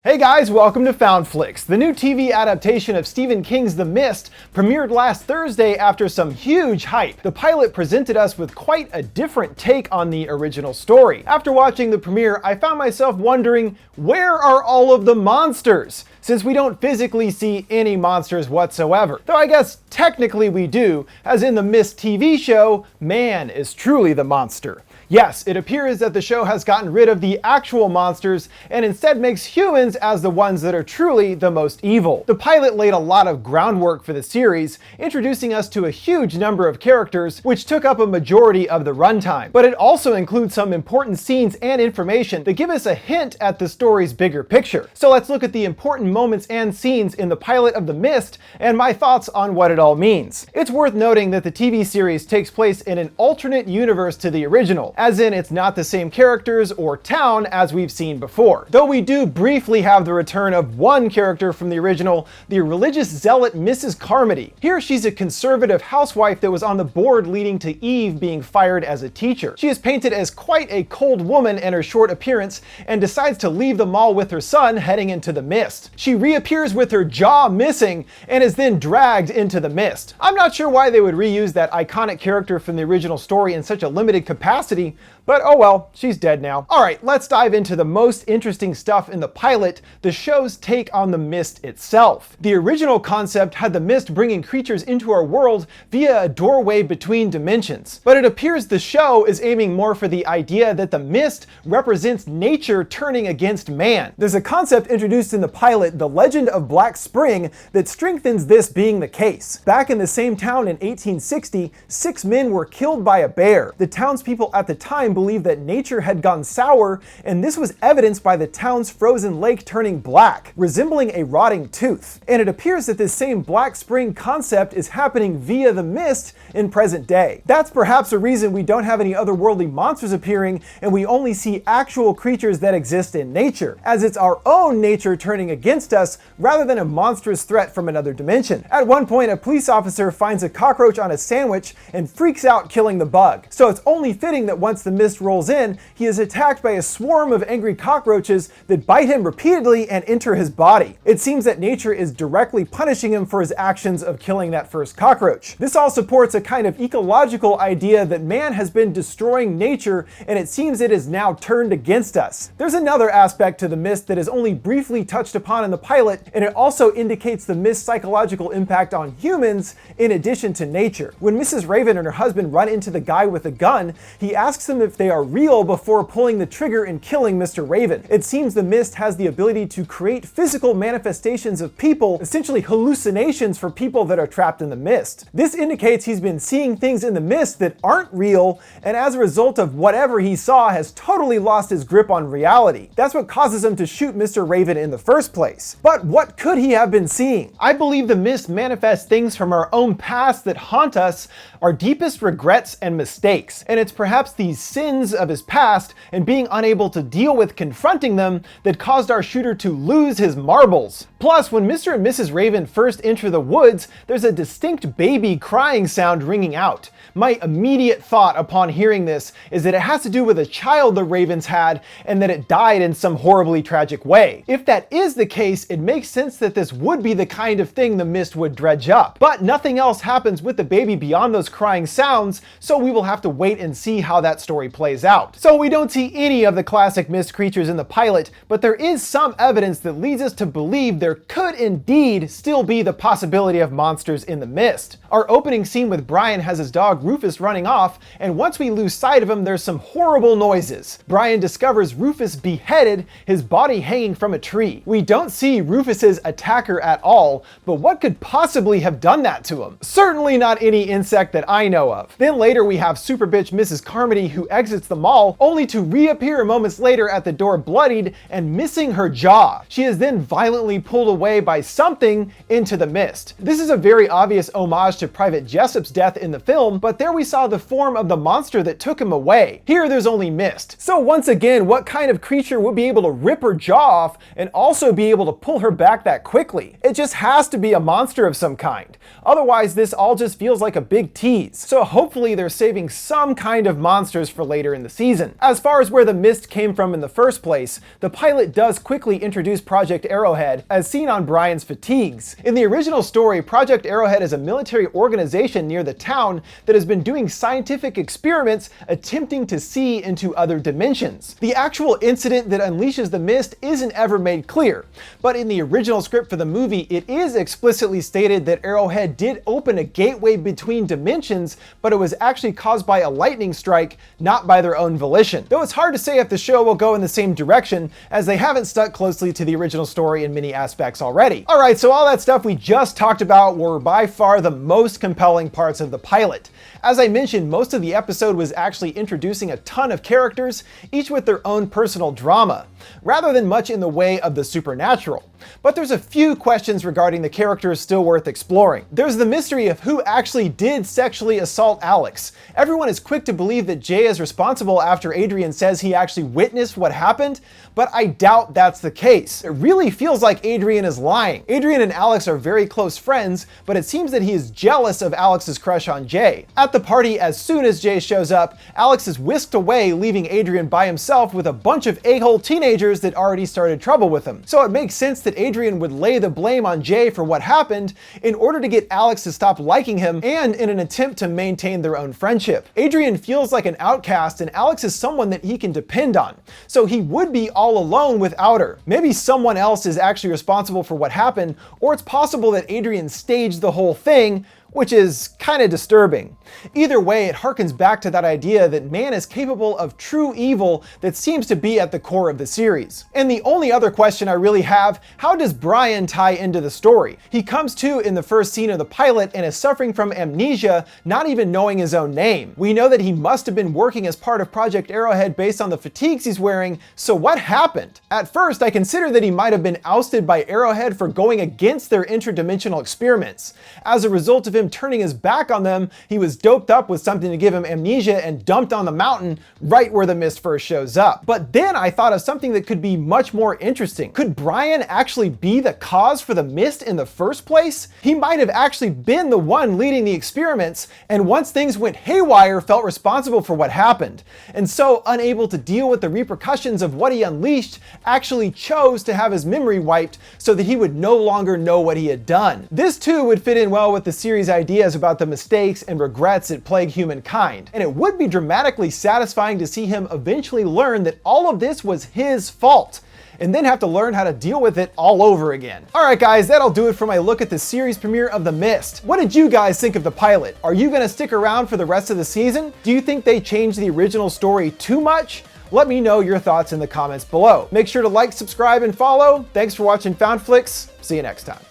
Hey guys, welcome to FoundFlix. The new TV adaptation of Stephen King's The Mist premiered last Thursday after some huge hype. The pilot presented us with quite a different take on the original story. After watching the premiere, I found myself wondering, where are all of the monsters? Since we don't physically see any monsters whatsoever. Though I guess technically we do, as in the Mist TV show, man is truly the monster. Yes, it appears that the show has gotten rid of the actual monsters and instead makes humans as the ones that are truly the most evil. The pilot laid a lot of groundwork for the series, introducing us to a huge number of characters, which took up a majority of the runtime. But it also includes some important scenes and information that give us a hint at the story's bigger picture. So let's look at the important moments and scenes in the pilot of The Mist and my thoughts on what it all means. It's worth noting that the TV series takes place in an alternate universe to the original, as in it's not the same characters or town as we've seen before. Though we do briefly have the return of one character from the original, the religious zealot Mrs. Carmody. Here she's a conservative housewife that was on the board leading to Eve being fired as a teacher. She is painted as quite a cold woman in her short appearance and decides to leave the mall with her son heading into the mist. She reappears with her jaw missing and is then dragged into the mist. I'm not sure why they would reuse that iconic character from the original story in such a limited capacity, but oh well, she's dead now. Alright, let's dive into the most interesting stuff in the pilot, the show's take on the mist itself. The original concept had the mist bringing creatures into our world via a doorway between dimensions. But it appears the show is aiming more for the idea that the mist represents nature turning against man. There's a concept introduced in the pilot, the Legend of Black Spring, that strengthens this being the case. Back in the same town in 1860, 6 men were killed by a bear. The townspeople at the time believed that nature had gone sour, and this was evidenced by the town's frozen lake turning black, resembling a rotting tooth. And it appears that this same Black Spring concept is happening via the mist in present day. That's perhaps a reason we don't have any otherworldly monsters appearing, and we only see actual creatures that exist in nature, as it's our own nature turning against us rather than a monstrous threat from another dimension. At one point, a police officer finds a cockroach on a sandwich and freaks out, killing the bug. So it's only fitting that once the mist rolls in, he is attacked by a swarm of angry cockroaches that bite him repeatedly and enter his body. It seems that nature is directly punishing him for his actions of killing that first cockroach. This all supports a kind of ecological idea that man has been destroying nature, and it seems it is now turned against us. There's another aspect to the mist that is only briefly touched upon in the pilot, and it also indicates the mist's psychological impact on humans in addition to nature. When Mrs. Raven and her husband run into the guy with the gun, he asks them if they are real before pulling the trigger and killing Mr. Raven. It seems the mist has the ability to create physical manifestations of people, essentially hallucinations for people that are trapped in the mist. This indicates he's been seeing things in the mist that aren't real, and as a result of whatever he saw has totally lost his grip on reality. That's what causes him to shoot Mr. Raven in the first place. But what could he have been seeing? I believe the mist manifests things from our own past that haunt us, our deepest regrets and mistakes. And it's perhaps these sins of his past and being unable to deal with confronting them that caused our shooter to lose his marbles. Plus, when Mr. and Mrs. Raven first enter the woods, there's a distinct baby crying sound ringing out. My immediate thought upon hearing this is that it has to do with a child the Ravens had and that it died in some horribly tragic way. If that is the case, it makes sense that this would be the kind of thing the mist would dredge up. But nothing else happens with the baby beyond those crying sounds, so we will have to wait and see how that story plays out. So we don't see any of the classic mist creatures in the pilot, but there is some evidence that leads us to believe there could indeed still be the possibility of monsters in the mist. Our opening scene with Brian has his dog Rufus running off, and once we lose sight of him, there's some horrible noises. Brian discovers Rufus beheaded, his body hanging from a tree. We don't see Rufus's attacker at all, but what could possibly have done that to him? Certainly not any insect that I know of. Then later we have super bitch Mrs. Carmody who exits the mall, only to reappear moments later at the door bloodied and missing her jaw. She is then violently pulled away by something into the mist. This is a very obvious homage to Private Jessup's death in the film, but there we saw the form of the monster that took him away. Here there's only mist. So once again, what kind of creature would be able to rip her jaw off and also be able to pull her back that quickly? It just has to be a monster of some kind. Otherwise, this all just feels like a big tease. So hopefully they're saving some kind of monsters for later in the season. As far as where the mist came from in the first place, the pilot does quickly introduce Project Arrowhead, as seen on Brian's fatigues. In the original story, Project Arrowhead is a military organization near the town that has been doing scientific experiments attempting to see into other dimensions. The actual incident that unleashes the mist isn't ever made clear, but in the original script for the movie, it is explicitly stated that Arrowhead did open a gateway between dimensions, but it was actually caused by a lightning strike, not by their own volition. Though it's hard to say if the show will go in the same direction, as they haven't stuck closely to the original story in many aspects already. Alright, so all that stuff we just talked about were by far the most compelling parts of the pilot. As I mentioned, most of the episode was actually introducing a ton of characters, each with their own personal drama, rather than much in the way of the supernatural. But there's a few questions regarding the characters still worth exploring. There's the mystery of who actually did sexually assault Alex. Everyone is quick to believe that Jay is responsible after Adrian says he actually witnessed what happened, but I doubt that's the case. It really feels like Adrian is lying. Adrian and Alex are very close friends, but it seems that he is jealous of Alex's crush on Jay. At the party, as soon as Jay shows up, Alex is whisked away, leaving Adrian by himself with a bunch of a-hole teenagers that already started trouble with him. So it makes sense that Adrian would lay the blame on Jay for what happened in order to get Alex to stop liking him and in an attempt to maintain their own friendship. Adrian feels like an outcast and Alex is someone that he can depend on, so he would be all alone without her. Maybe someone else is actually responsible for what happened, or it's possible that Adrian staged the whole thing, which is kind of disturbing. Either way, it harkens back to that idea that man is capable of true evil that seems to be at the core of the series. And the only other question I really have, how does Brian tie into the story? He comes to in the first scene of the pilot and is suffering from amnesia, not even knowing his own name. We know that he must have been working as part of Project Arrowhead based on the fatigues he's wearing, so what happened? At first, I considered that he might have been ousted by Arrowhead for going against their interdimensional experiments. As a result of him turning his back on them, he was doped up with something to give him amnesia and dumped on the mountain right where the mist first shows up. But then I thought of something that could be much more interesting. Could Brian actually be the cause for the mist in the first place? He might have actually been the one leading the experiments, and once things went haywire, felt responsible for what happened. And so, unable to deal with the repercussions of what he unleashed, actually chose to have his memory wiped so that he would no longer know what he had done. This too would fit in well with the series' ideas about the mistakes and regrets that plague humankind, and it would be dramatically satisfying to see him eventually learn that all of this was his fault, and then have to learn how to deal with it all over again. Alright guys, that'll do it for my look at the series premiere of The Mist. What did you guys think of the pilot? Are you gonna stick around for the rest of the season? Do you think they changed the original story too much? Let me know your thoughts in the comments below. Make sure to like, subscribe, and follow. Thanks for watching Found Flicks. See you next time.